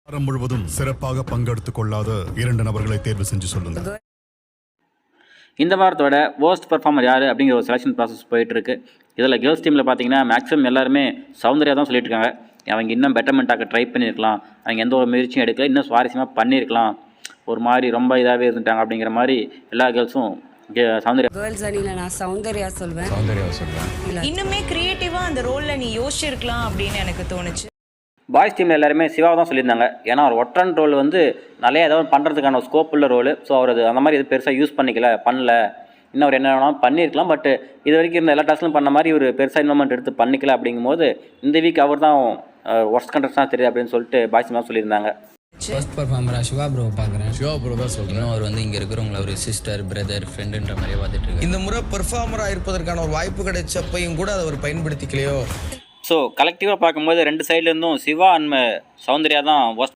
வாரம் முழுவதும் சிறப்பாக பங்கெடுத்துக் கொள்ளாத 2 நபர்களை தேர்வு செஞ்சு சொல்லுங்க. இந்த வாரத்தோட worst பெர்ஃபார்மர் யார் அப்படிங்கிற ஒரு செலெக்ஷன் ப்ராசஸ் போயிட்டுருக்கு. இதில் கேர்ள்ஸ் டீமில் பார்த்தீங்கன்னா மேக்ஸிமம் எல்லாருமே சௌந்தர்யா தான் சொல்லிட்டு இருக்காங்க. அவங்க இன்னும் பெட்டர்மெண்ட்டாக ட்ரை பண்ணியிருக்கலாம், அவங்க எந்த ஒரு முயற்சியும் எடுக்கல, இன்னும் சுவாரஸ்யமாக பண்ணியிருக்கலாம், ஒரு மாதிரி ரொம்ப இதாகவே இருந்துட்டாங்க அப்படிங்கிற மாதிரி எல்லா கேர்ள்ஸும் சௌந்தர்யா கேர்ள்ஸ் அணியில் நான் சௌந்தர்யா சொல்வேன். இன்னுமே கிரியேட்டிவா அந்த ரோல்ல நீ யோசிச்சிருக்கலாம் அப்படின்னு எனக்கு தோணுச்சு. பாய்ஸ் டீமில் எல்லாருமே சிவாவை தான் சொல்லியிருந்தாங்க. ஏன்னா அவர் ஒற்றன் ரோல் வந்து நிறைய ஏதாவது பண்ணுறதுக்கான ஸ்கோப் உள்ள ரோல். ஸோ அவர் அது அந்த மாதிரி எது பெருசாக யூஸ் பண்ணல. இன்னும் அவர் என்ன வேணாலும் பண்ணியிருக்கலாம். பட் இது வரைக்கும் இருந்த எல்லா டாஸ்க்கும் பண்ண மாதிரி ஒரு பெருசாக இன்வால்மெண்ட் எடுத்து பண்ணிக்கல. அப்படிங்கும்போது இந்த வீக் அவர் தான் ஒர்ஸ்ட் கண்டஸ்டாக தெரியுது அப்படின்னு சொல்லிட்டு பாய்ஸ் டீம் தான் சொல்லியிருந்தாங்க. ஃபர்ஸ்ட் பெர்ஃபார்மரா சிவா ப்ரோ பார்க்குறேன். சிவா ப்ரோ தான் சொல்கிறேன். அவர் வந்து இங்கே இருக்கிறவங்கள ஒரு சிஸ்டர் பிரதர் ஃப்ரெண்டுன்ற மாதிரியே பார்த்துட்டு இருக்காரு. இந்த முறை பெர்ஃபார்மராக இருப்பதற்கான ஒரு வாய்ப்பு கிடைச்சப்பையும் கூட அதை அவர் பயன்படுத்திக்கலையோ. ஸோ கலெக்டிவாக பார்க்கும்போது 2 சைட்லேருந்தும் சிவா அண்ட் சௌந்தர்யா தான்